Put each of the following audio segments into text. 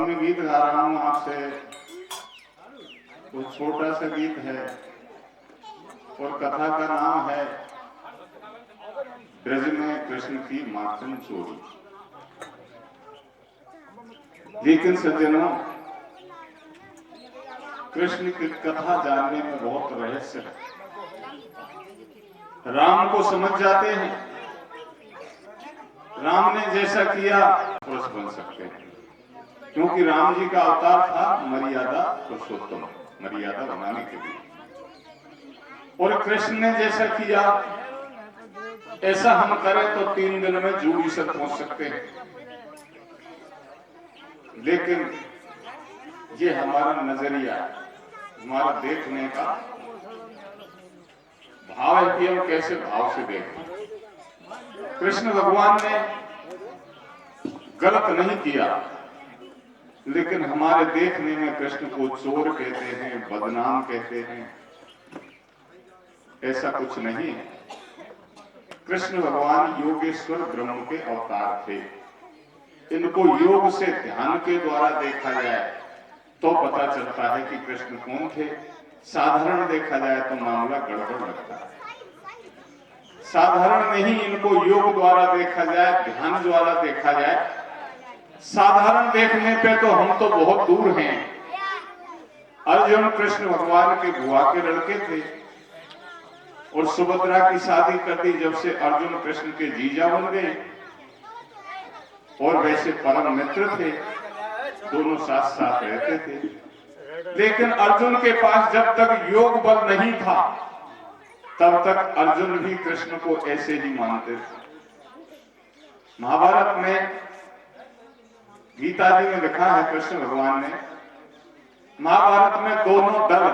मैं गीत गा रहा हूं आपसे, वो छोटा सा गीत है और कथा का नाम है ब्रज में कृष्ण की माखन चोरी। लेकिन सज्जनों, कृष्ण की कथा जानने में बहुत रहस्य है। राम को समझ जाते हैं, राम ने जैसा किया पुरुष बन सकते हैं, क्योंकि राम जी का अवतार था मर्यादा पुरुषोत्तम, मर्यादा बनाने के लिए। और कृष्ण ने जैसा किया ऐसा हम करें तो 3 दिन में जूड़ी से पहुंच सकते हैं। लेकिन ये हमारा नजरिया, हमारा देखने का भाव है कि हम कैसे भाव से देखें। कृष्ण भगवान ने गलत नहीं किया, लेकिन हमारे देखने में कृष्ण को चोर कहते हैं, बदनाम कहते हैं, ऐसा कुछ नहीं है। कृष्ण भगवान योगेश्वर ब्रह्म के अवतार थे। इनको योग से ध्यान के द्वारा देखा जाए तो पता चलता है कि कृष्ण कौन थे। साधारण देखा जाए तो मामला गड़बड़ लगता है। साधारण नहीं, इनको योग द्वारा देखा जाए, ध्यान द्वारा देखा जाए। साधारण देखने पे तो हम तो बहुत दूर हैं। अर्जुन कृष्ण भगवान के बुआ के लड़के थे और सुभद्रा की शादी कर दी जब से अर्जुन कृष्ण के जीजा बन गए, और वैसे परम मित्र थे, दोनों साथ साथ रहते थे। लेकिन अर्जुन के पास जब तक योग बल नहीं था तब तक अर्जुन भी कृष्ण को ऐसे ही मानते थे। महाभारत में, गीता जी में लिखा है, कृष्ण भगवान ने महाभारत में दोनों दल,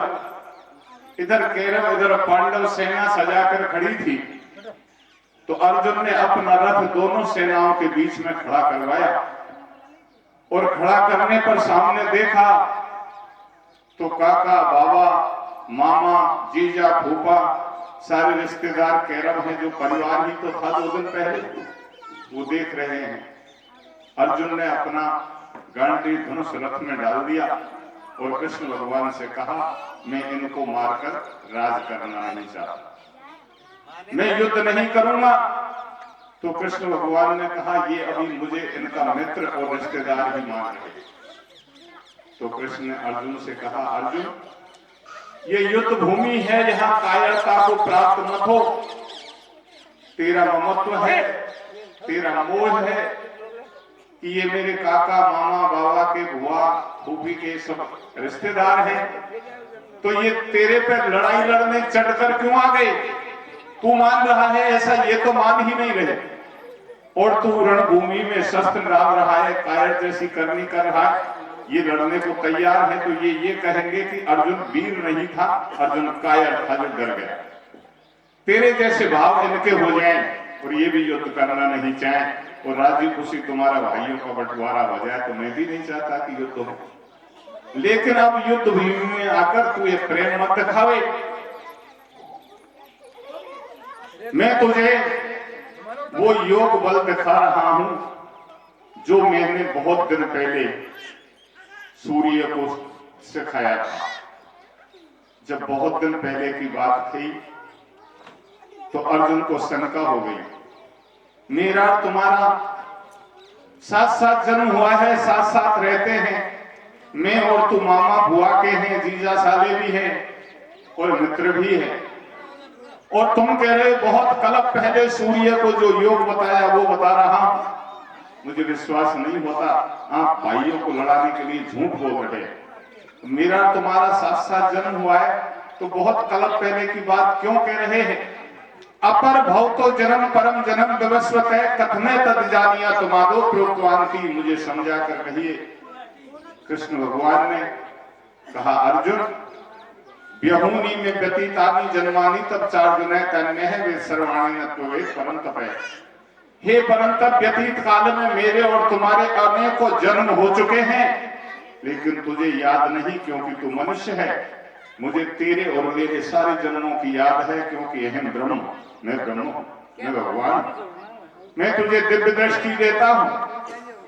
इधर कौरव इधर पांडव सेना सजाकर खड़ी थी, तो अर्जुन ने अपना रथ दोनों सेनाओं के बीच में खड़ा करवाया और खड़ा करने पर सामने देखा तो काका, बाबा, मामा, जीजा, फूफा, सारे रिश्तेदार कौरव हैं, जो परिवार ही तो था 2 दिन पहले, वो देख रहे हैं। अर्जुन ने अपना गांडी धनुष रथ में डाल दिया और कृष्ण भगवान से कहा, मैं इनको मारकर राज करना नहीं चाहता, मैं युद्ध नहीं करूंगा। तो कृष्ण भगवान ने कहा, ये अभी मुझे इनका मित्र और रिश्तेदार ही मान रहे। तो कृष्ण ने अर्जुन से कहा, अर्जुन, ये युद्ध भूमि है, यहाँ कायरता को प्राप्त मत हो। तेरा ममत्व है, तेरा मोह है कि ये मेरे काका, मामा, बाबा के, बुआ, फूफी के सब रिश्तेदार हैं, तो ये तेरे पे लड़ाई लड़ने चढ़कर क्यों आ गए? तू मान रहा है ऐसा, ये तो मान ही नहीं रहे, और तू रणभूमि में शस्त्र डाल रहा है, कायर जैसी करनी कर रहा है, ये लड़ने को तैयार है, तो ये कहेंगे कि अर्जुन वीर नहीं था, अर्जुन कायर था जो डर गया। तेरे जैसे भाव इनके हो जाए और ये भी युद्ध करना नहीं चाहे और राजी खुशी तुम्हारा भाइयों का बंटवारा हो जाए, तो मैं भी नहीं चाहता कि युद्ध हो। लेकिन अब युद्ध भूमि में आकर तू ये प्रेम मत दिखावे। मैं तुझे वो योग बल दिखा रहा हूं जो मैंने बहुत दिन पहले सूर्य को सिखाया था। जब बहुत दिन पहले की बात थी तो अर्जुन को शंका हो गई, मेरा तुम्हारा साथ साथ जन्म हुआ है, साथ साथ रहते हैं, मैं और तू मामा बुआ के हैं, जीजा साले भी हैं और मित्र भी हैं, और तुम कह रहे बहुत कलप पहले सूर्य को जो योग बताया वो बता रहा हूं। मुझे विश्वास नहीं होता, आप भाइयों को लड़ाने के लिए झूठ बोल रहे हैं। मेरा तुम्हारा साथ साथ जन्म हुआ है तो बहुत कलप पहले की बात क्यों कह रहे हैं? अपर भव तो जन्म परम जन्म विवस्वत है, कथने तद जानिया तुमादो प्रोक्तवांति, मुझे समझा कर कहिए। कृष्ण भगवान ने कहा, अर्जुन, व्यहूनी में व्यतीतानि जन्मानि तब 4 गुना कन्या है, वे सर्वाणी नत्वे परंतप है। हे परंतप, व्यतीत काल में मेरे और तुम्हारे अनेकों जन्म हो चुके हैं, लेकिन तुझे याद नहीं क्योंकि तू मनुष्य है। मुझे तेरे और मेरे सारे जन्मों की याद है, क्योंकि अहम ब्रह्म, मैं ब्रह्म हूं, मैं भगवान। मैं तुझे दिव्य दृष्टि देता हूं,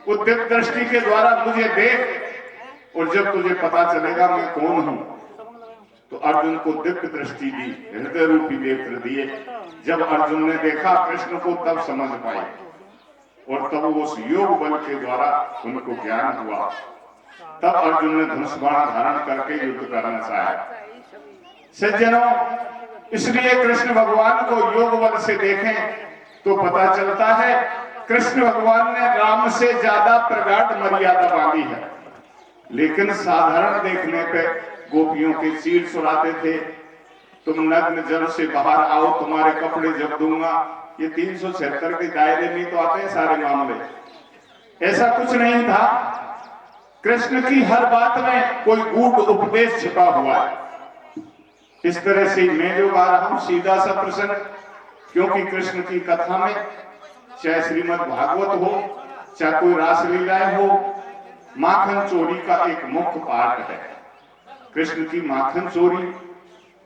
उस दिव्य दृष्टि के द्वारा मुझे देख और जब तुझे पता चलेगा मैं कौन हूं, तो अर्जुन को दिव्य दृष्टि दी, हृदय रूपी नेत्र दिए। जब अर्जुन ने देखा कृष्ण को तब समझ पाए, और तब उस योग बल के द्वारा उनको ज्ञान हुआ। तब अर्जुन ने धनुष बाण धारण करके युद्ध करना चाहा। सज्जनों, इसलिए कृष्ण भगवान को योग बल से देखें तो पता चलता है कृष्ण भगवान ने राम से ज्यादा प्रगाढ़ मर्यादा बांधी है। लेकिन साधारण देखने पे गोपियों के चीर सुराते थे, तुम नग्न जल से बाहर आओ, तुम्हारे कपड़े जब दूंगा। ये 376 के दायरे में तो आते हैं सारे मामले। ऐसा कुछ नहीं था। कृष्ण की हर बात में कोई गूढ़ उपदेश छिपा हुआ है। इस तरह से मैं जो गा रहा हूं सीधा सा प्रसंग, क्योंकि कृष्ण की कथा में चाहे श्रीमद् भागवत हो, चाहे कोई रासलीलाएं हो, माखन चोरी का एक मुख्य पार्ट है। कृष्ण की माखन चोरी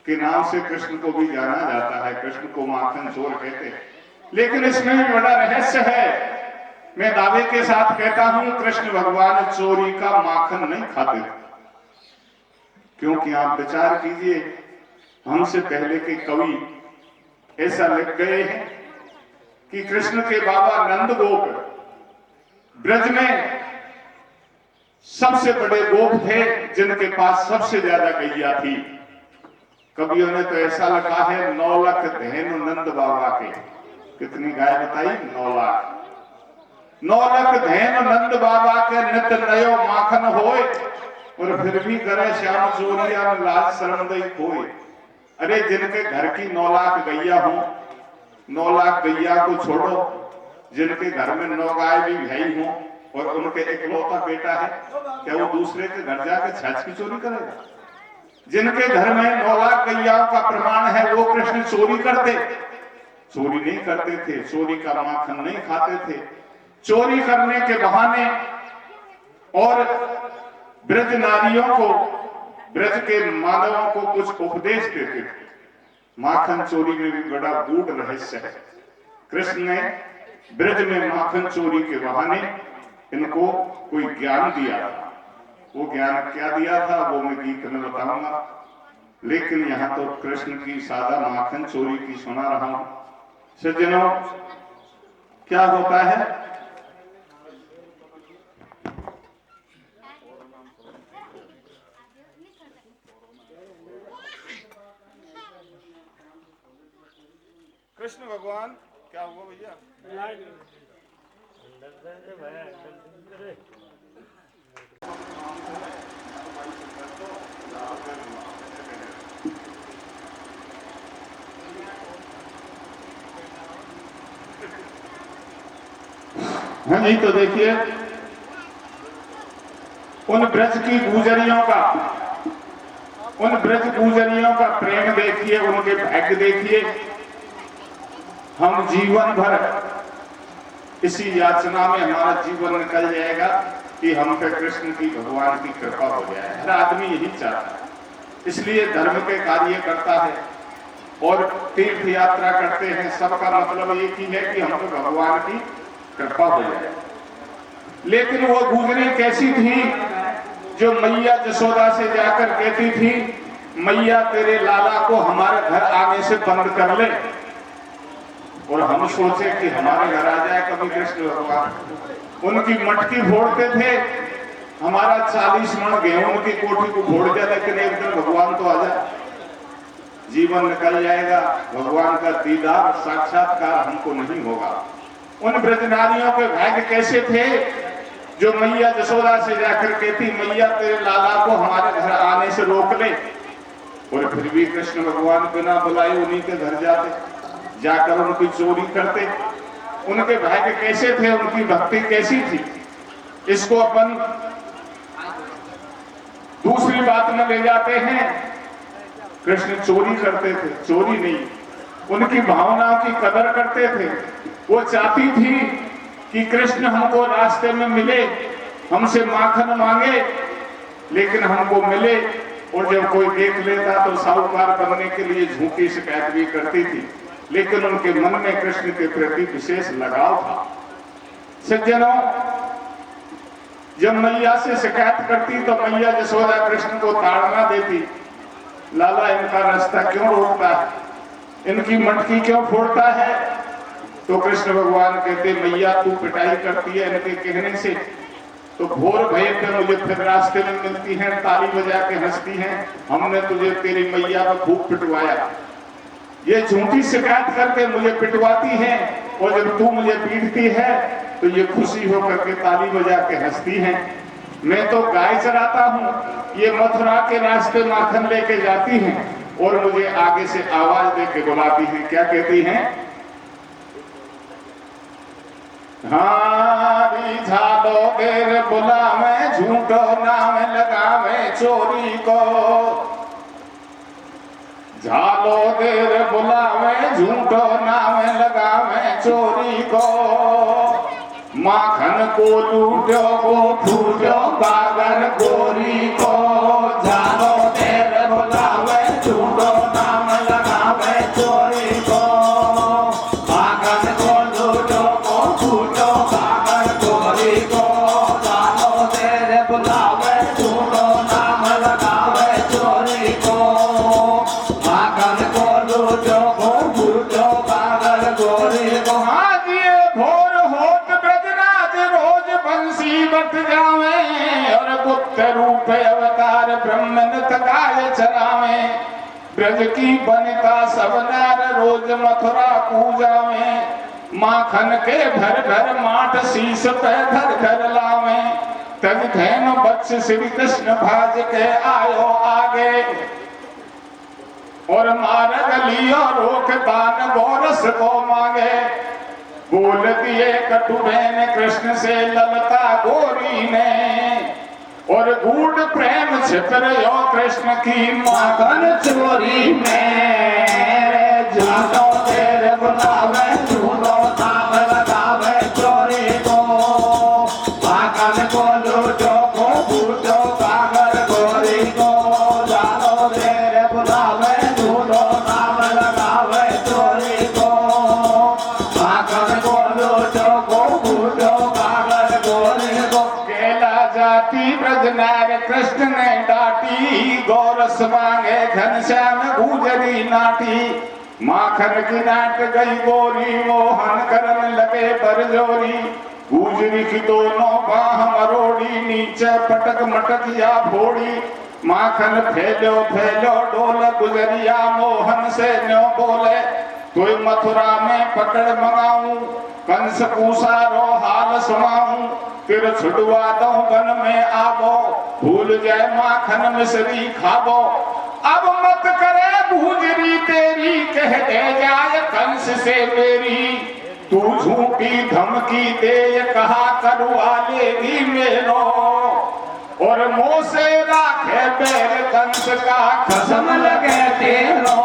के नाम से कृष्ण को भी जाना जाता है, कृष्ण को माखन चोर कहते हैं। लेकिन इसमें भी बड़ा रहस्य है। मैं दावे के साथ कहता हूं कृष्ण भगवान चोरी का माखन नहीं खाते, क्योंकि आप विचार कीजिए, हमसे पहले के कवि ऐसा लिख गए हैं कि कृष्ण के बाबा नंद गोप ब्रज में सबसे बड़े गोप थे, जिनके पास सबसे ज्यादा गैया थी। कवियों ने तो ऐसा लिखा है 9 लाख धेनु नंद बाबा के। कितनी गाय बताई? 9 लाख। 9 लाख धेनु नंद बाबा के नित नयो माखन होए, और फिर भी करे श्याम चोरिया लाज शर्म दई खोए। अरे जिनके घर की 9 लाख गैया हो, 9 लाख गैया को छोड़ो, जिनके घर में 9 गाय भी भई हो और उनके इकलौता बेटा है, क्या वो दूसरे के घर जाके छाछ की चोरी करेगा? जिनके घर में 9 लाख गैयाओं का प्रमाण है, वो कृष्ण चोरी करते? चोरी नहीं करते थे, चोरी का माखन नहीं खाते थे। चोरी करने के बहाने और ब्रज नारियों को, ब्रज के मानवों को कुछ उपदेश देते थे। माखन चोरी में भी बड़ा गूढ़ रहस्य है। कृष्ण ने ब्रज में माखन चोरी के बहाने इनको कोई ज्ञान दिया था। वो ज्ञान क्या दिया था वो मैं गीत में बताऊंगा, लेकिन यहाँ तो कृष्ण की सादा माखन चोरी की सुना रहा हूं। सज्जनों, क्या होता है, कृष्ण भगवान क्या हुआ भैया? हाँ जी, तो देखिए उन ब्रज की गुजरियों का, उन ब्रज गुजरियों का प्रेम देखिए, उनके भाग्य देखिए। हम जीवन भर इसी याचना में हमारा जीवन निकल जाएगा कि हम पे कृष्ण की, भगवान की कृपा हो जाए। हर आदमी यही चाहता है, इसलिए धर्म के कार्य करता है और तीर्थ यात्रा करते हैं। सबका मतलब एक ही है कि हम पे भगवान की कृपा हो जाए। लेकिन वो गुजरी कैसी थी जो मैया जसोदा से जाकर कहती थी, मैया तेरे लाला को हमारे घर आने से बंद कर ले। और हम सोचे कि हमारे घर आ जाए कभी कृष्ण भगवान, उनकी मटकी फोड़ते थे, हमारा 40 मण गेहूं की कोठी को फोड़ दिया, लेकिन एक दिन भगवान तो आ जाए, जीवन निकल जाएगा, भगवान का दीदार साक्षात्कार हमको नहीं होगा। उन ब्रजनारियों के भाग्य कैसे थे जो मैया जसोदा से जाकर कहती, मैया तेरे लाला को हमारे घर आने से रोक ले, और फिर भी कृष्ण भगवान बिना बुलाए उन्हीं के घर जाते, जाकर उनकी चोरी करते। उनके भाग्य कैसे थे, उनकी भक्ति कैसी थी, इसको अपन दूसरी बात में ले जाते हैं। कृष्ण चोरी करते थे, चोरी नहीं, उनकी भावनाओं की कदर करते थे। वो चाहती थी कि कृष्ण हमको रास्ते में मिले, हमसे माखन मांगे, लेकिन हमको मिले। और जब कोई देख लेता तो साहूकार बनने के लिए झूठी शिकायत भी करती थी, लेकिन उनके मन में कृष्ण के प्रति विशेष लगाव था। सज्जनों, जब मैया से शिकायत करती तो मैया यशोदा कृष्ण को ताड़ना देती, लाला इनका रास्ता क्यों रोकता है, इनकी मटकी क्यों फोड़ता है। तो कृष्ण भगवान कहते, मैया तू पिटाई करती है इनके कहने से, तो घोर भय पे मुझे फिर रास्ते में मिलती हैं, ताली बजा के हंसती हैं, हमने तुझे तेरी मैया को खूब पिटवाया। ये झूठी शिकायत करके मुझे पिटवाती हैं, और जब तू मुझे पीटती है तो ये खुशी होकर के ताली बजा के हंसती हैं। मैं तो गाय चराता हूँ, ये मथुरा के रास्ते माखन लेके जाती हैं और मुझे आगे से आवाज दे के बुलाती हैं। क्या कहती हैं? हारी झालो देर बुलावे, झूठो नाम लगावे चोरी को। झालो देर बुलावे, झूठो नाम लगावे चोरी को। माखन को लूटो को फूटो बागर गोरी को। झालो देर बुलावे, झूठो नाम लगावे चोरी को। माखन को लूटो को फूटो बागर गोरी को। झालो देर बुलावे, झूठो नाम लगावे चोरी को। माखन को लूटो को फूटो बागर गोरी को। आज ये भोर होत ब्रजराज रोज बंसी बट जावे, और गुप्त रूप अवतार ब्रह्मन गाय चरावे। ब्रज की बनिता सब नार रोज मथुरा पूजावे। माखन के भर भर माठ शीश पे धर धर लावे। तज धैन बच्च श्री कृष्ण भाज के आयो आगे, और मार्ग लियो रोक दान गोरस को मांगे। बोल दिए कटु बहन कृष्ण से ललता गोरी ने, और गूढ़ प्रेम छिपरयो कृष्ण की माखन चोरी में। झालो देर बुलावे, झूठो नाम लगावे चोरी को। माखन को लूटो को फूटो बागर गोरी को। झालो देर बुलावे, झूठो नाम लगावे चोरी को। माखन को लूटो को फूटो बागर गोरी को। केला जाती ब्रजनार कृष्ण ने डांटी, गोरस मांगे घनश्याम गुजरी नाटी। माखन की नाट गई गोरी, मोहन करन लगे बरजोरी। गुजरी की दोनों बाह मरोड़ी, नीचे पटक मटक या फोड़ी। माखन फैलो फैलो डोल गुजरिया, मोहन से न्यो बोले तो मथुरा में पकड़ मंगाऊं। कंस पूसारो हाल सुनाऊं, फिर छुड़वा दो वन में आवो। भूल जाए माखन मिश्री खाबो। अब मत करे भूजरी तेरी, कह दे जाए कंस से मेरी। तू झूठी धमकी दे कहा करवा लेगी मेरो, और मुंह से राखे बैर कंस का कसम लगे तेरो।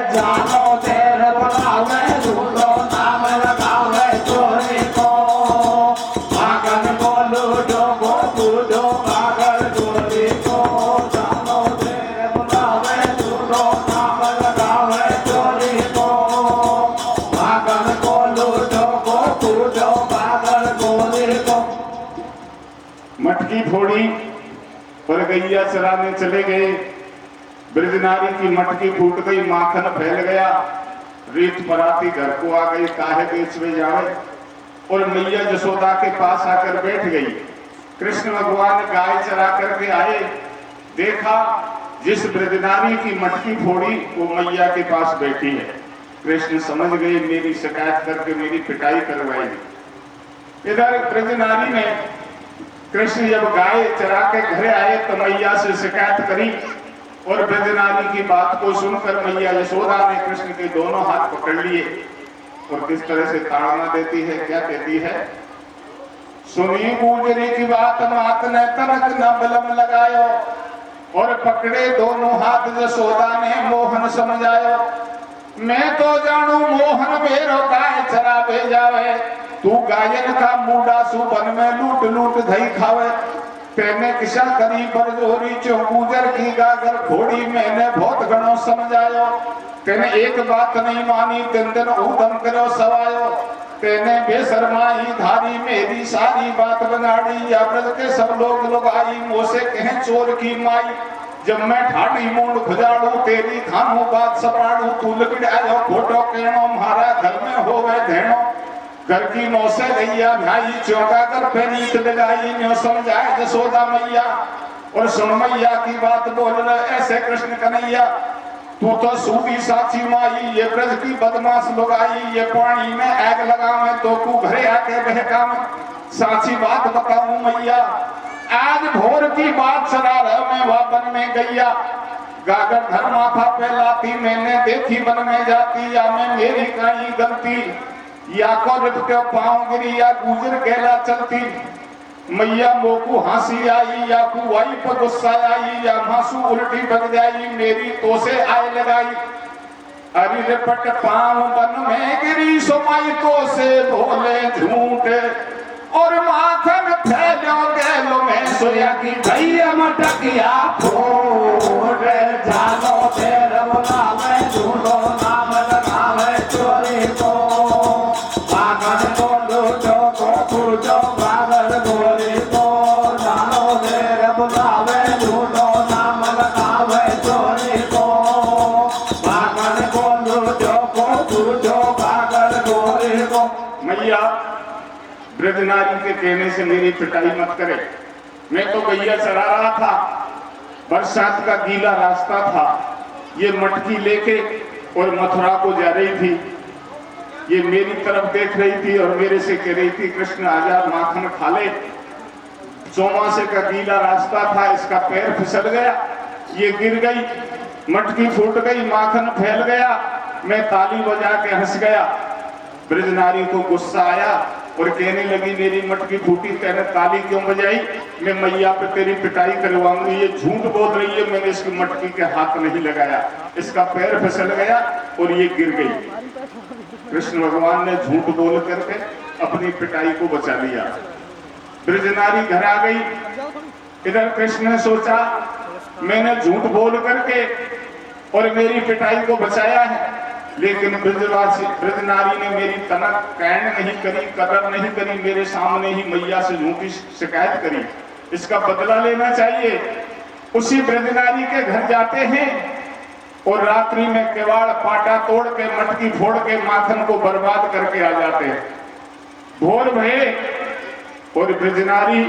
जानो देर बुलावे, झूठो नाम लगावे चोरी को। माखन को लूटो को फूटो बागर गोरी को। जानो देर बुलावे, झूठो नाम लगावे चोरी को। माखन को लूटो को फूटो बागर गोरी को। मटकी फोड़ी और गैया चराने चले गए। ब्रजनारी की मटकी फूट गई, माखन फैल गया। रीत पराती घर को आ गई, काहे बेच में जावे, और मैया यशोदा के पास आकर बैठ गई। कृष्ण भगवान गाय चरा करके आए, देखा जिस ब्रजनारी की मटकी फोड़ी वो मैया के पास बैठी है। कृष्ण समझ गए मेरी शिकायत करके मेरी पिटाई करवाएगी। इधर ब्रजनारी ने कृष्ण जब गाय चरा के घर आए तो मैया से शिकायत करी, और ब्रजनारी की बात को सुनकर मैया यशोदा ने कृष्ण के दोनों हाथ पकड़ लिए और किस तरह से ताड़ना देती है। क्या कहती है? सुनी गुजरी की बात मात ने तनक न बलम लगायो, और पकड़े दोनों हाथ यशोदा ने मोहन समझायो। मैं तो जानू मोहन मेरो गाय चरा भेजावे, तू गायन का मुंडा सुबन में लूट लूट धई खावे। तेने किसा करी बरजोरी चो गुजर की गागर घोड़ी, मैंने बहुत घणो समझायो। तेने एक बात नहीं मानी, दिन दिन ऊधम करो सवायो। तेने बेशरमाई धारी मेरी सारी बात बनाड़ी। या ब्रज के सब लोग आई मोसे कहें चोर की माई। जब मैं ठाड़ी मूंड खुजाड़ू तेरी थानू बात सपाड़ू। तू लकड़ायो फोटो कहनो मारा घर में हो गए धेनो। घर की नौसे गैया भाई चौका कर पे नीत लगाई। न्यो समझाए जसोदा मैया और सुन मैया की बात बोल रहे ऐसे कृष्ण कन्हैया। तू तो सूदी साची माई ये ब्रज की बदमाश लुगाई। ये पानी में आग लगावे तो तू घरे आके बहकावे। साची बात बताऊं मैया आज भोर की बात चला रहा मैं वापन में गैया। गागर धर माथा पे लाती मैंने देखी बन में जाती। या मैं मेरी कहीं गलती या को रिप के पाँव गिरी या गुजर गेला चलती। मैया मोकू हंसी आई या कुआई पर गुस्सा आई। या मासू उल्टी बन जाई मेरी तो से आए लगाई। अरे रिपट पाँव बन में गिरी सोमाई तो से बोले झूठ। और माथन फैलो गेलो में सोया की भैया मटकिया फोड़। जानो तेरे नामे झूठो नाम लगावे चोरी को। पागल को लूटो को पूजो पागल गोरी को। जानो तेरे नामे झूठो नाम लगावे चोरी को। पागल को लूटो को पूजो पागल गोरी को। मैया ब्रजनारी के कहने से मेरी पिटाई मत करे। मैं तो गैया चरा रहा था बरसात का गीला रास्ता था। ये मटकी लेके और मथुरा को जा रही थी। ये मेरी तरफ देख रही थी और मेरे से कह रही थी कृष्ण आजा माखन खा ले। चौमासे का गीला रास्ता था इसका पैर फिसल गया ये गिर गई मटकी फूट गई माखन फैल गया। मैं ताली बजा के हंस गया। ब्रजनारी को गुस्सा आया और कहने लगी मेरी मटकी फूटी तेरे ताली क्यों बजाई। मैं मैया पे तेरी पिटाई करवाऊंगी। ये झूठ बोल रही है मैंने इसकी मटकी के हाथ नहीं लगाया। इसका पैर फिसल गया और ये गिर गई। कृष्ण भगवान ने झूठ बोल करके अपनी पिटाई को बचा लिया। ब्रजनारी घर आ गई। इधर कृष्ण ने सोचा मैंने झूठ बोल करके और मेरी पिटाई को बचाया है। लेकिन ब्रजनारी ने मेरी तनक कैन नहीं करी कदर नहीं करी। मेरे सामने ही मैया से झूठी शिकायत करी। इसका बदला लेना चाहिए। उसी ब्रजनारी के घर जाते हैं और रात्रि में किवाड़ पाटा तोड़ के मटकी फोड़ के माखन को बर्बाद करके आ जाते हैं। भोर भये और ब्रजनारी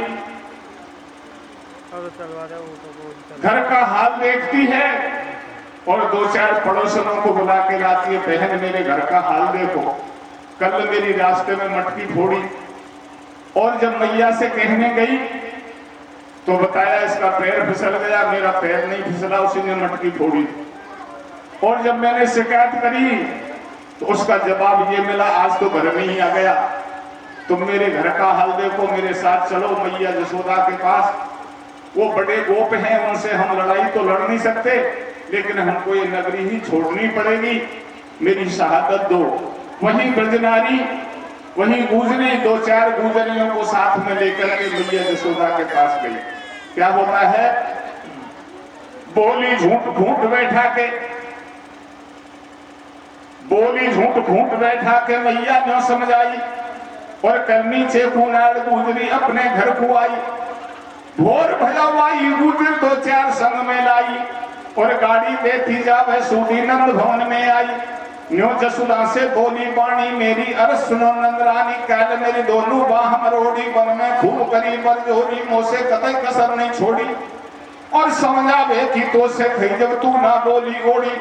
घर का हाल देखती है और दो चार पड़ोसनों को बुला के लाती है। बहन मेरे घर का हाल देखो कल मेरी रास्ते में मटकी फोड़ी। और जब मैया से कहने गई तो बताया इसका पैर फिसल गया। मेरा पैर नहीं फिसला उसी ने मटकी फोड़ी। और जब मैंने शिकायत करी तो उसका जवाब ये मिला आज तो घर में ही आ गया। तुम मेरे घर का हाल देखो मेरे साथ चलो मैया जसोदा के पास। वो बड़े गोप हैं उनसे हम लड़ाई तो लड़ नहीं सकते लेकिन हमको ये नगरी ही छोड़नी पड़ेगी। मेरी शहादत दो। वहीं ब्रजनारी वहीं गूंजने दो चार गूंजनियों को साथ में लेकर के मैया जसोदा के पास गई। क्या होता है बोली झूठ घूंट बैठा के मैया न समझ आई। और करनी चे कुनाड़ गूंजनी अपने घर को आई। भोर भलाई गुजर दो चार संग में लाई। और गाड़ी देती जावे सूदी नंद भवन में आई। न्यो जसुदा से बोली बाणी मेरी अरस सुनो नंदरानी। कैल मेरी दोनों बाह मरोड़ी वन में खूब करी पर जोरी। मोसे कतई कसर नहीं छोड़ी। और समझावे कि तो से थई जब तू ना बोली ओड़ी।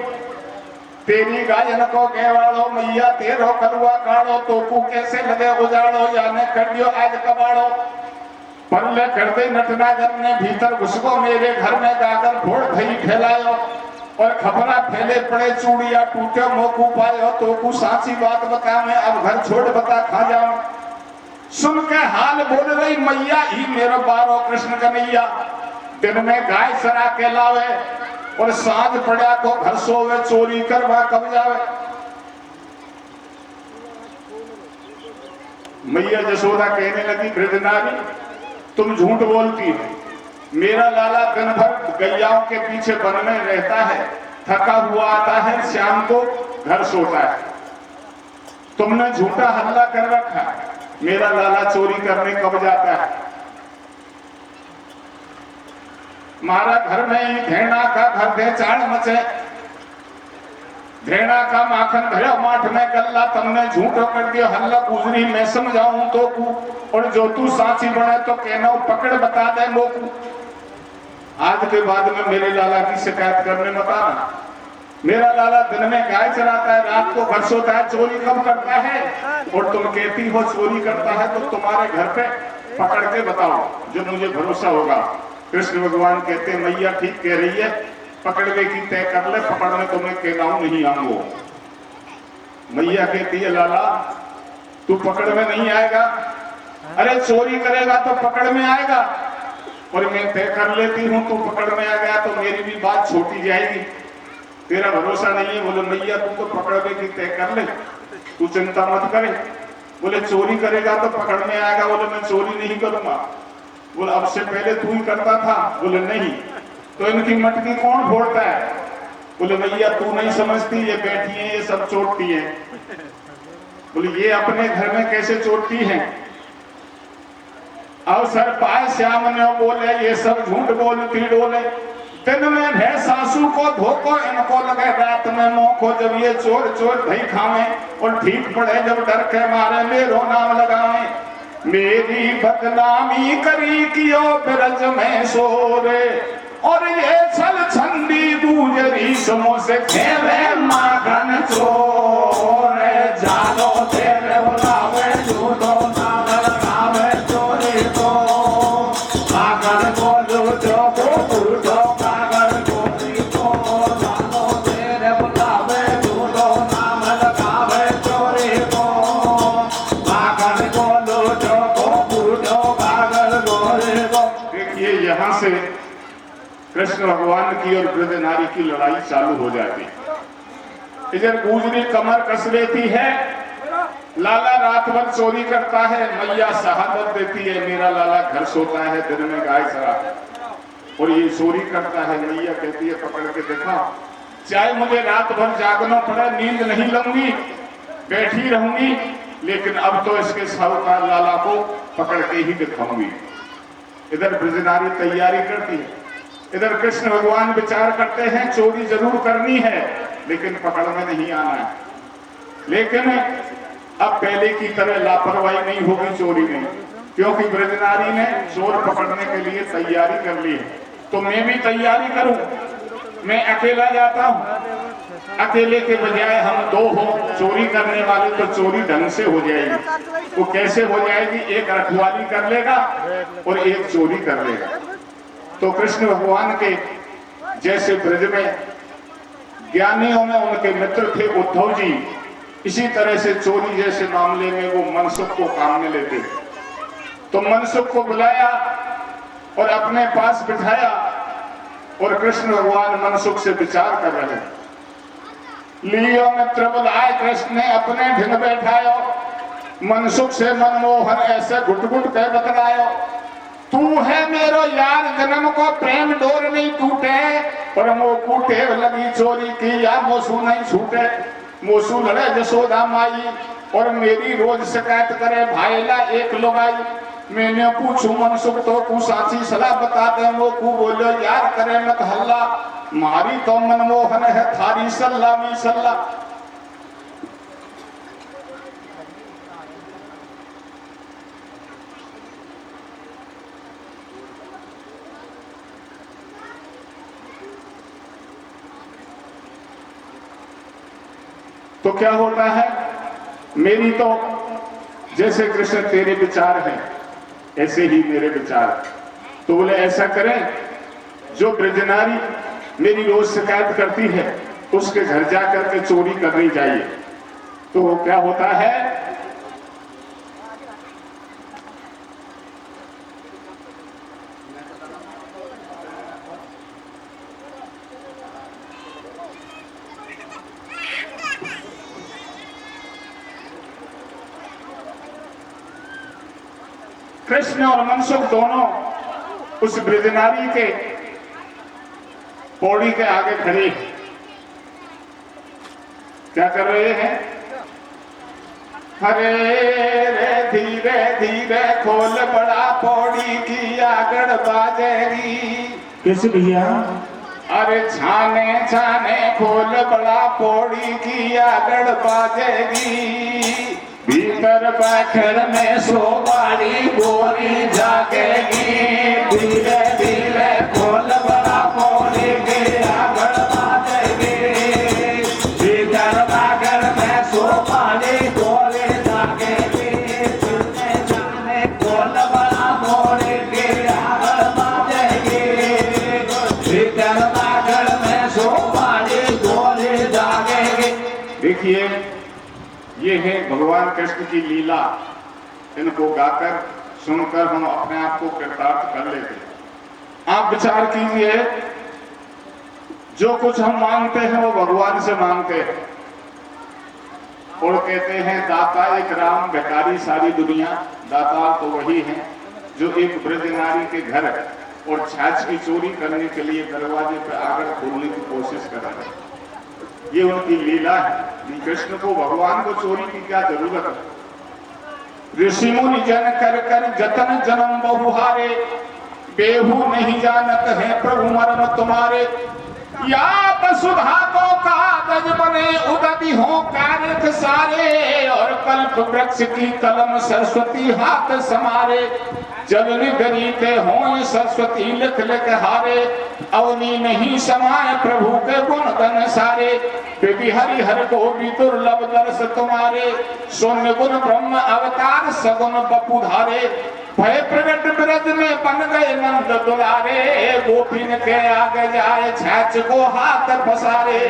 तेरी गायन को गेवाड़ो मैया तेरो करुआ काड़ो। तो कू कैसे लगे उजाड़ो याने कर दियो आज कबाड़ो। परले कर दे नटनागर ने भीतर घुसको मेरे घर में गागर फोड़ थई फैलायो। और खबरा फैले पड़े चूड़िया टूटे मोकू पायो। तो कू साची बात बता मैं अब घर छोड़ बता खा जाऊं। सुन के हाल बोल रही मैया ही मेरो बारो कृष्ण कन्हैया। दिन में गाय चरा के लावे और सांझ पड़ा को घर सोवे चोरी करवा कब जावे। मैया जसोदा कहने लगी ब्रजनारी तुम झूठ बोलती है। मेरा लाला दिन भर गैयाओं के पीछे वन में रहता है। थका हुआ आता है शाम को घर सोता है। तुमने झूठा हल्ला कर रखा है, मेरा लाला चोरी करने कब जाता है? मारा घर में ही धेना का घर दे चाड़ मचे, धेना का माखन भरे माठ में गल्ला, तुमने झूठो कर दिया हल्ला गुजरी, मैं समझाऊं तो कू, और जो तू साची बने तो कहना पकड़ बता दे मोकू। आज के बाद में मेरे लाला की शिकायत करने मत आना। मेरा लाला दिन में गाय चराता है, रात को घर सोता है, चोरी कब करता है? और तुम कहती हो चोरी करता है, तो तुम्हारे घर पे पकड़ के बताओ जो मुझे भरोसा होगा। कृष्ण भगवान कहते हैं मैया ठीक कह रही है, पकड़ने की तय कर ले, पकड़ने तुम्हें कहलाऊं नहीं आऊंगो। मैया कहती है लाला तू पकड़ में नहीं आएगा, अरे चोरी करेगा तो पकड़ में आएगा, और मैं तय कर लेती हूँ तू पकड़ में आ गया तो मेरी भी बात छोटी जाएगी। तेरा भरोसा नहीं है? बोले मैया तू तो पकड़ने की तय कर ले, तू चिंता मत करे। बोले चोरी करेगा तो पकड़ में आएगा। बोले मैं चोरी नहीं करूंगा। बोले अब से पहले तू ही करता था। बोले नहीं। तो इनकी मटकी कौन फोड़ता है? बोले मैया तू नहीं समझती, ये बैठी है ये सब चोटती है। बोले ये अपने घर में कैसे चोटती है? अवसर पाए श्याम ने बोले ये सब झूठ बोलती डोले, दिन में है सासू को धोखो, इनको लगे रात में मोखो, जब ये चोर चोर भई खावे, और ठीक पड़े जब डर के मारे मेरो नाम लगावे। मेरी बदनामी करी कियो ब्रज में सोरे, और ये छल छंदी दूजरी समो से खेवे माखन चोरे। जानो तेरे बुलावे झूठो नाम लगावे चोरी को, माखन को लूटो को लूटो कागज चोरी को। जानो तेरे बुलावे झूठो नाम लगावे चोरी को, माखन को लूटो को लूटो कागज चोरी को। देखिए यहाँ से कृष्ण भगवान की और ब्रज नारी की लड़ाई चालू हो जाती है। इधर गुजरी कमर कस लेती है, लाला रात भर चोरी करता है, मैया शहादत देती है मेरा लाला घर सोता है, दिन में गाय चरा और ये चोरी करता है। मैया कहती है पकड़ के देखा, चाहे मुझे रात भर जागना पड़े, नींद नहीं लूंगी, बैठी रहूंगी, लेकिन अब तो इसके साहूकार लाला को पकड़ के ही दिखाऊंगी। इधर ब्रजनारी तैयारी करती है, इधर कृष्ण भगवान विचार करते हैं चोरी जरूर करनी है लेकिन पकड़ में नहीं आना है। लेकिन अब पहले की तरह लापरवाही नहीं होगी चोरी में, क्योंकि ब्रजनारी ने चोर पकड़ने के लिए तैयारी कर ली है। तो मैं भी तैयारी करूं, मैं अकेला जाता हूं, अकेले के बजाय हम दो हो चोरी करने वाले, तो चोरी ढंग से हो जाएगी। वो कैसे हो जाएगी? एक रखवाली कर लेगा और एक चोरी कर लेगा। तो कृष्ण भगवान के जैसे ब्रज में ज्ञानियों में उनके मित्र थे उद्धव जी, इसी तरह से चोरी जैसे मामले में वो मनसुख को काम में लेते। तो मनसुख को बुलाया और अपने पास बिठाया और कृष्ण भगवान मनसुख से विचार कर रहे। लियो मित्र बुलाए कृष्ण ने अपने ढिंग बैठायो, मनसुख से मनमोहन ऐसे घुट घुट के बतलायो। तू है मेरो यार जन्म को प्रेम डोर नहीं टूटे, पर मो कूटे लगी चोरी की या मोसू नहीं छूटे। मोसू लड़े जसोदा माई और मेरी रोज शिकायत करे भाईला एक लुगाई। मैंने पूछू मनसुख तो कु साची सलाह बता दे, वो कु बोलो यार करे मत हल्ला, मारी तो मनमोहन है थारी सल्ला में सल्ला। तो क्या होता है, मेरी तो जैसे कृष्ण तेरे विचार हैं ऐसे ही मेरे विचार। तो बोले ऐसा करें, जो ब्रजनारी मेरी रोज शिकायत करती है उसके घर जाकर के चोरी करनी चाहिए। तो क्या होता है, कृष्ण और मनसुख दोनों उस ब्रजनारी के पौड़ी के आगे खड़े क्या कर रहे हैं? हरे रे धीरे धीरे खोल बड़ा पौड़ी की आगड़ बाजेगी। कैसे भैया? अरे छाने छाने खोल बड़ा पौड़ी की आगड़ बाजेगी। भीतर बैठर में सोवाड़ी गोरी जागेगी। धीरे धीरे खोल बड़ा पौड़ी की आगड़ बाजेगी। भीतर बैठर में सोवाड़ी गोरी जागेगी। छाने छाने खोल बड़ा पौड़ी की आगड़ बाजेगी। भीतर बैठर में सोवाड़ी गोरी जागेगी। देखिए, ये है भगवान कृष्ण की लीला। इनको गाकर सुनकर हम अपने आप को कृतार्थ कर लेते हैं। आप विचार कीजिए, जो कुछ हम मांगते हैं वो भगवान से मांगते हैं और कहते हैं दाता एक राम भिखारी सारी दुनिया। दाता तो वही है जो एक ब्रज नारी के घर और छाछ की चोरी करने के लिए दरवाजे पर आकर खोलने की कोशिश कर रहे हैं। ये उनकी लीला है। कृष्ण को भगवान को चोरी की क्या जरूरत है? ऋषि मुनि जन कर कर जतन जन्म बहुहारे। बेहू नहीं जानत है प्रभु मर्म तुम्हारे। या वसुधा को कागज बने उदति हो कार्य सारे। और कल्प वृक्ष की कलम सरस्वती हाथ समारे। जलनि गरीते हो सरस्वती लिख लिख हारे। अवनी नहीं समाये प्रभु के गुण गण सारे। बेबी हरि हर को भी दुर्लभ दर्श तुम्हारे। शून्य गुण ब्रह्म अवतार सगुन बपु धारे। भय प्रगट ब्रज में बन गए नंद दुलारे। गोपीन के आगे जाए छाछ को हाथ पसारे।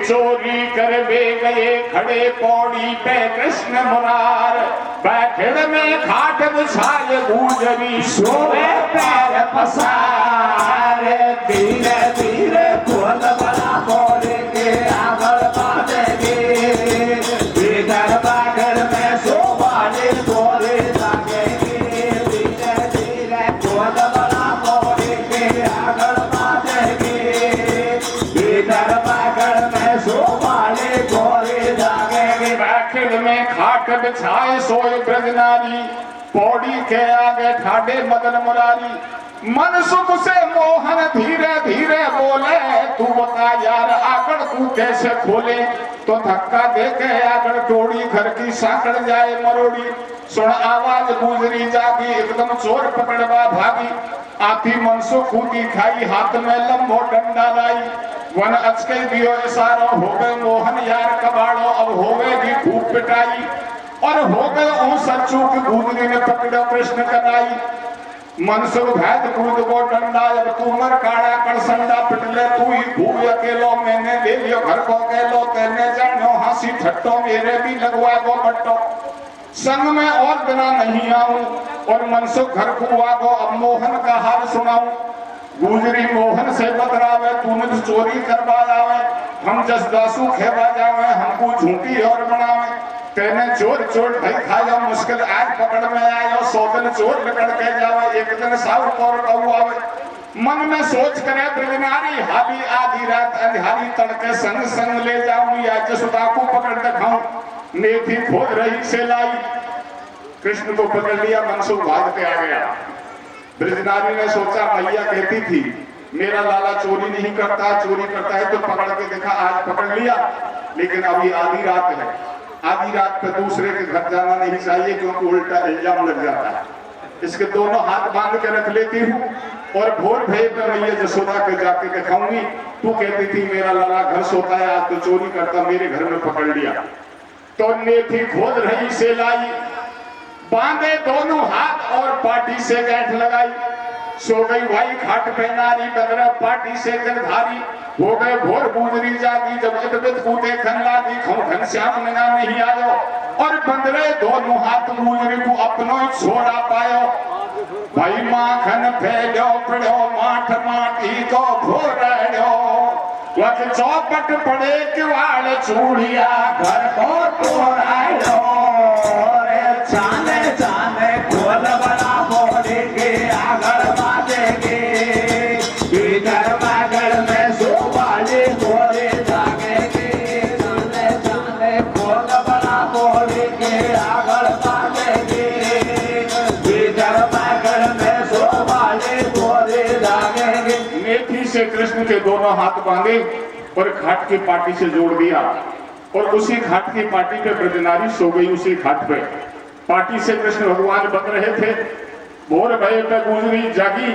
चोरी कर वे गए खड़े पौड़ी पे कृष्ण मुरार। बैठड़ में खाट बिछाए गुजरी सोए पैर पसारे। धीरे धीरे खोल बड़ा पौड़ी के आगड़ बाजेगी। भीतर बैठड़ में सोवाड़ी गोरी जागेगी। धीरे धीरे खोल बड़ा पौड़ी के आगड़ बाजेगी। भीतर बैठड़ में सोवाड़ी गोरी जागेगी। बैठड़ में खाट बिछाए सोए ब्रज नारी। पौड़ी के आगे ठाडे मदन मुरारी। मन सुख से मोहन धीरे धीरे बोले। तू बता यार आकड़ तू कैसे खोले। तो धक्का दे के आकड़ तोड़ी घर की साकड़ जाए मरोड़ी। सुन आवाज गुजरी जागी एकदम चोर पकड़वा भागी। आती मनसुख कूदी खाई हाथ में लंबो डंडा लाई। वन अचके दियो इशारो हो गए मोहन यार कबाड़ो। अब होवेगी खूब पिटाई और हो गए ऊ सच्चू की गुजरी ने पकड़ो कृष्ण कराई। मनसुख भैद कूद को डंडा। जब तू मर काड़ा कर संडा पिटले तू ही भूल अकेलो। मैंने ले लियो घर को अकेलो। तेने जानो हंसी ठट्टो मेरे भी लगवा गो बट्टो। संग में और बिना नहीं आऊं और मनसुख घर को आगो। अब मोहन का हाल सुनाऊं। गुजरी मोहन से बतरावे तूने तो चोरी करवा जावे। हम जस दासू खेवा जावे हमको झूठी और बनावे। तेने चोर चोर भाई खाया मुश्किल आज पकड़ में आयो। 100 दिन चोर निकल के जावे एक दिन साहु और आवे। मन में सोच करे ब्रजनारी हाली आधी रात अंधारी तड़के संग संग ले जाऊं या जसुदा को पकड़ दिखाऊं। नेथी खोद रही से लाई। कृष्ण को पकड़ लिया। मनसुख भाग के आ गया। ब्रजनारी ने सोचा मैया कहती थी मेरा लाला चोरी नहीं करता। चोरी करता है तो पकड़ के देखा आज पकड़ लिया। लेकिन अभी आधी रात है। आधी रात पे दूसरे के घर जाना नहीं चाहिए क्योंकि उल्टा इल्जाम लग जाता है। इसके दोनों हाथ बांध के रख लेती हूँ और भोर भेद में मैया जसोदा के जाके दिखाऊंगी। तू कहती थी मेरा लाला घर सोता है आज तो चोरी करता मेरे घर में पकड़ लिया। तो नेथी खोद रही से लाई। बांधे दोनों हाथ और पाटी से गांठ लगाई। सो गई भाई खाट पे नारी बदरा पाटी से जलधारी। हो गए भोर गुजरी जागी जब इतबित कूदे खन लागी। खन श्याम नगा नहीं आयो और बंदरे दोनों हाथ गुजरी को अपनो छोड़ा पायो। भाई माखन फैलो पड़ो माठ माटी को घोरड़ो। वक्त चौपट पड़े किवाड़ चूड़िया घर को तोड़ायो। चांदे चांदे खोल बड़ा पौड़ी के आगड़ बाजेगी। भीतर बागड़ में सोवाड़ी गोरी जागेगी। चांदे चांदे खोल बड़ा पौड़ी के जाएंगे। मेथी से कृष्ण के दोनों हाथ बांधे और घाट की पाटी से जोड़ दिया और उसी घाट की पाटी पे ब्रजनारी सो गई। उसी घाट पे पाटी से कृष्ण भगवान बन रहे थे। भोर भये पे गुजरी जागी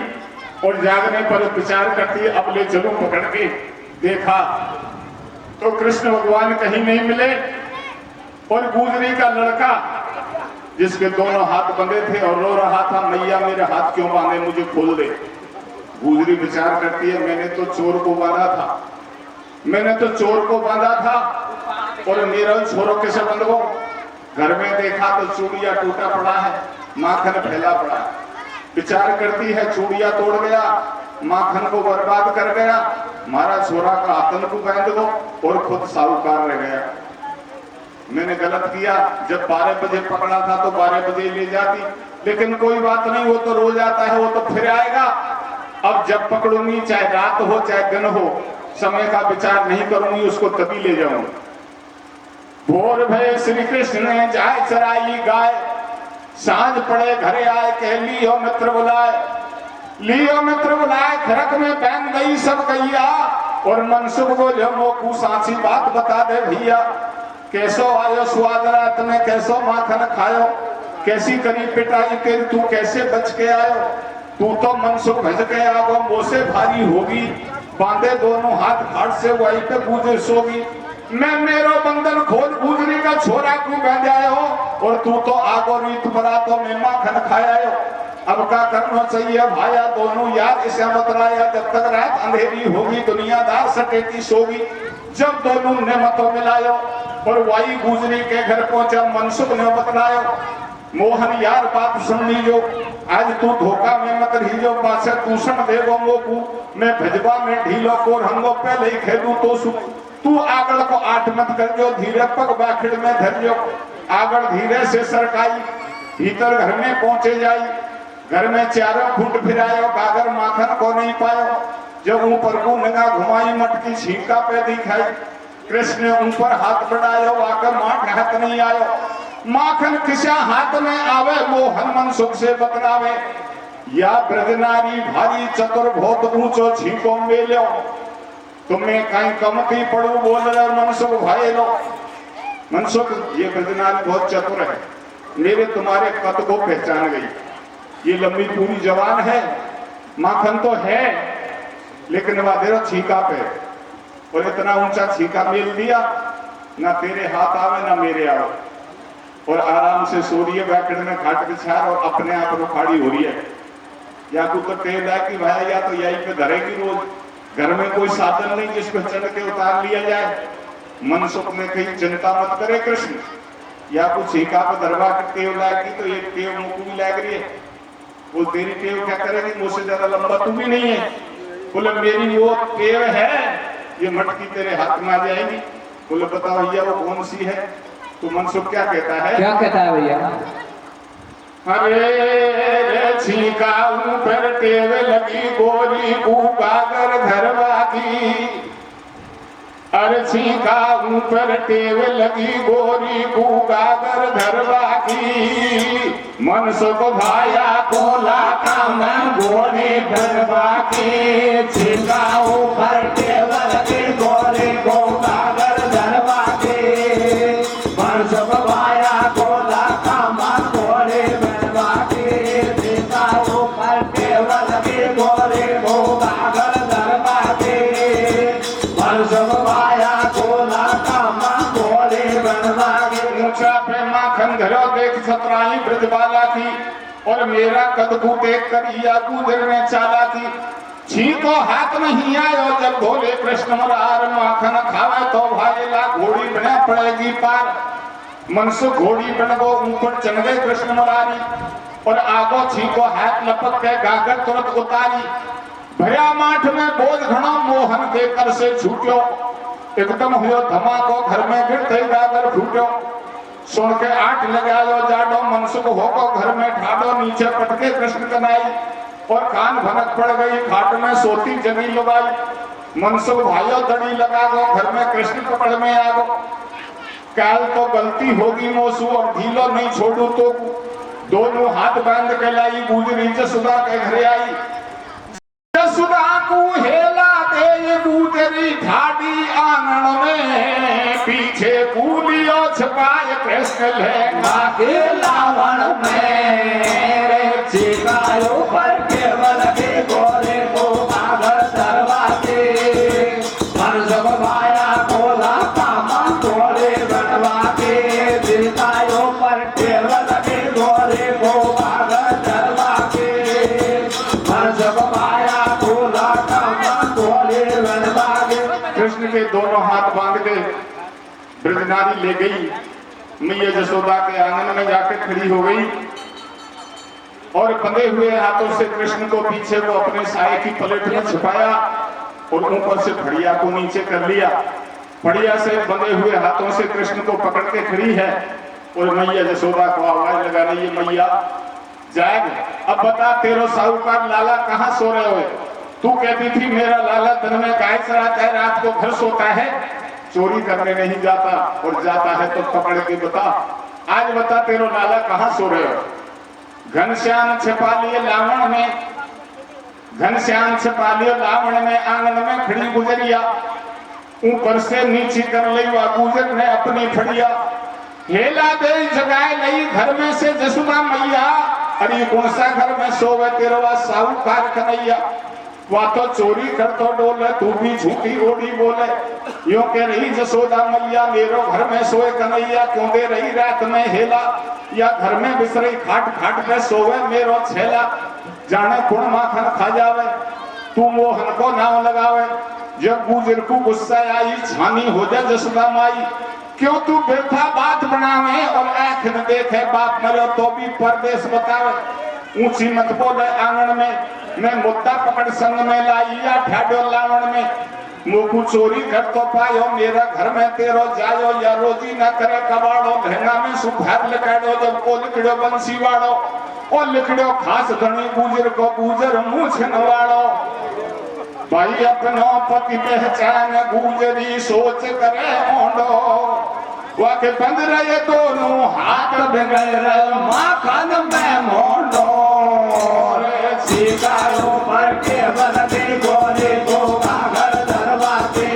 और जागने पर विचार करती अब ले चलूं पकड़ के। देखा तो कृष्ण भगवान कहीं नहीं मिले और गुजरी का लड़का जिसके दोनों हाथ बंधे थे और रो रहा था, मैया मेरे हाथ क्यों बांधे, मुझे खोल दे। गुजरी विचार करती है मैंने तो चोर को बांधा था, मैंने तो चोर को बांधा था और मेरा छोरों कैसे बंद हो। घर में देखा तो चूड़िया टूटा पड़ा है, माखन फैला पड़ा है। विचार करती है चूड़िया तोड़ गया, माखन को बर्बाद कर गया, मारा छोरा का आतन को बांध दो और खुद साहूकार रह गया। मैंने गलत किया, जब 12 बजे पकड़ा था तो 12 बजे ले जाती, लेकिन कोई बात नहीं, वो तो रोज आता है, वो तो फिर आएगा। अब जब पकड़ूंगी चाहे रात हो चाहे दिन हो, समय का विचार नहीं करूंगी, उसको तभी ले जाऊंगी। भोर भये श्री कृष्ण ने जाए चराई गाय, सांझ पड़े घरे आए कह लियो मित्र बुलाए, लियो मित्र बुलाए। खरक में पहन गई सब गैया और मनसुख बोले मोकू सांची बात बता दे भैया। कैसो आयो स्वाद रात में, कैसो माखन खायो, कैसी करी पिटाई तेरी, तू कैसे बच के आयो। तू तो मनसुख भज के आगो मोसे भारी होगी, बांधे दोनों हाथ घाट से वहीं पे गुजर सोगी। मैं मेरो बंधन खोल गुजरी का छोरा क्यों बंध आयो और तू तो आगो रीत बरा तो मैं माखन खाया। अब क्या करना चाहिए भाया, दोनों यार इसे मतराया। जब तक रात अंधेरी होगी दुनियादार सटेती सोगी। जब दोनों ने मतों मिलायो और वाई गुजरी के घर पहुंचा, मनसुख ने बतलायो मोहन यार बात सुन लीजो, आज तू धोखा में मत रहीजो, पासे दूषण देगो मोकू, मैं भजवा में ढीलो को रंगो पहले ही खेदू तो सुख। तू आगड़ को आठ मत कर जो, धीरे पग बाखिड़ में धरियो, आगड़ धीरे से सरकाई, भीतर घर में पहुंचे जाई। घर में चारों फुट फिरायो, गागर माखन को नहीं पायो। जब ऊपर को निगाह घुमाई, मटकी छींका पे दिखाई, कृष्ण ने ऊपर हाथ बढ़ायो, आकर माठ हाथ नहीं आयो। माखन किसा हाथ में आवे, मोहन मनसुख से बतलावे, या ब्रजनारी भारी चतुर बहुत ऊंचो छींको मेलो, तुम्हें कहीं कम की पड़ू बोल रहे मनसुख भाई लो। मनसुख ये ब्रजनारी बहुत चतुर है, मेरे तुम्हारे कद को पहचान गई, ये लंबी पूरी जवान है, माखन तो है लेकिन वादेरो छीका पे, और इतना ऊंचा छीका मेल दिया, ना तेरे हाथ आवे ना मेरे आओ। और आराम से सो रही है बैठक में घाट बिछा और अपने आप रुखाड़ी हो रही है। या तू तो टेल है कि भाई या तो यही पे धरेगी रोज, घर में कोई साधन नहीं जिसको चढ़ के उतार लिया जाए। मनसुख ने कही चिंता मत करे कृष्ण, या कुछ छीका पे दरबार की टेव लाएगी तो एक टेव मुकू लग रही है। वो तेरी टेव क्या करेगी, मुझसे ज्यादा लंबा तू भी नहीं है। बोले मेरी वो टेव है, ये मटकी तेरे हाथ में आ जाएगी। बोले बताओ भैया वो कौन सी है। तो मनसुख क्या कहता है, क्या कहता है भैया, अरे छीका ऊपर टेव लगी गोरी गागर धरवा की, अरे छीका ऊपर टेव लगी गोरी गागर धरवा की, मनसुख भाया कोला का मन गोरी धरवा की, छीका ऊपर टेव लगी गोरी गागर धरवा की, मनसुख भाया कोला का मन गोरी धरवा की, छीका ऊपर टेव लगी गोरी गागर धरवा की, मनसुख भाया कोला का मन गोरी बनवा की। ऊंचा पे माखन धरो देख सतराई ब्रजबाला की, और मेरा कद को देख कर या गुजर में चाला की, छीको हाथ नहीं आयो जब भोले कृष्ण मुरार, माखन खावे तो भाईला घोड़ी बने पड़ेगी पार। मनसुख घोड़ी बन गो ऊपर चढ़ गए कृष्ण मुरारी, और आगो छीको हाथ लपक के गागर तुरंत उतारी। भया माठ में बोझ घना मोहन के कर से छूट्यो, एकदम हुयो धमाको घर में गिरते गागर फूट्यो। सुन के आठ लगायो जाडो मनसुख होको घर में ठाडो, नीचे पटके कृष्ण कनाई और कान भनक पड़ गई, घाट में सोती जनी लुगाई। मनसुख भाइयों दड़ी लगा गो घर में कृष्ण पकड़ में आ गो, काल तो गलती होगी मोसू और ढीलो नहीं छोड़ू तो। दोनों हाथ बांध के लाई गुजरी जसुदा के घर आई, जस जसुदा को हेला दे गुजरी ढाडी आंगन में, पीछे कूलियो छपाए कृष्ण लहंगा के लावण में। चिकायो पर केवल के गोरे को कागर दरवाजे, मन सब माया खोला कामा तोड़े बनवा के। चिकायो पर केवल के गोरे को कागर दरवा के, मन सब माया खोला कामा तोड़े बनवा के। कृष्ण के दोनों हाथ बांध के ब्रजनारी ले गई, मैया जसोदा के आंगन में जाकर खड़ी हो गई और बंधे हुए हाथों से कृष्ण को पीछे को अपने साये की पलट में छिपाया और ऊपर से फड़िया को नीचे कर लिया। फड़िया से बंधे हुए हाथों से कृष्ण को पकड़ के खड़ी है और मैया जसोदा को आवाज लगा रही है, मैया जाग, अब बता तेरो साहूकार लाला कहाँ सो रहे हो? तू कहती थी मेरा लाला दिन में गाय चराता है, रात को घर सोता है, चोरी करने नहीं जाता, और जाता है तो पकड़ के बता। आज बता तेरो लाला कहाँ सो रहे हो? घनश्याम छिपा लिए लावण में, घनश्याम छिपा लिए लावण में, आंगन में खड़ी गुजरिया, ऊपर से नीचे कर ली वा गुजर ने अपनी फड़िया। हेला दे जगाए लई घर में से जसुदा मैया, अरे कौन सा घर में सोवे तेरवा साहूकार कन्हैया। वह तो चोरी कर तो डोले, तू भी झूठी ओढ़ी बोले। यूं कह रही जसोदा मैया, मेरो घर में सोए कन्हैया, क्यों दे रही रात में हेला? या घर में बिसरई खाट खाट पे सोवे मेरो छेला। जाने कौन माखन खा जावे, तू मोहन को नाम लगावे। जब गुजर को गुस्सा आई, छानी हो जा जसोदा माई। क्यों तू बेटा बात बनावे और आंख न देखे बाप मरो तो भी परदेश बतावे। ऊंची मत बोले आंगन में, मैं मुद्दा पकड़ संग में लाई या ठाडो लावण में। मुकु चोरी कर तो पायो, मेरा घर में तेरो जायो, या रोजी न करे कबाड़ो। लहंगा में सुधार लकाड़ो, जब को लिखड़ो बंसी वाड़ो, और लिखड़ो खास धनी गुजर को गुजर मुँह छनवाड़ो। भाई अपनो पति पहचान गुजरी सोच करे मोंडो, वाके बंद रहे दोनों हाथ बगैर माखन में मोंडो। चिकायो पर केवल के गोरे को कागर दरवाजे,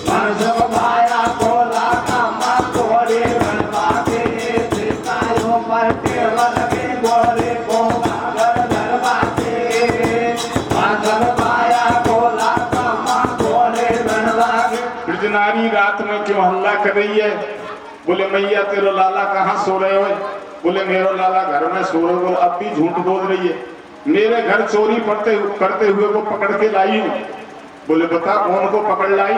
मन सब माया खोला कामा तोड़े बनवा के। चिकायो पर केवल के गोरे को कागर दरवाजे, मन सब माया खोला कामा तोड़े बनवा के। ब्रजनारी रात में क्यों हल्ला कर रही है? बोले मैया तेरो लाला कहाँ सो रहे हो? बोले मेरो लाला घर में सो रहे हो। अब भी झूठ बोल रही है, मेरे घर चोरी करते हुए को पकड़ के लाई हूँ। बोले बता कौन को पकड़ लाई?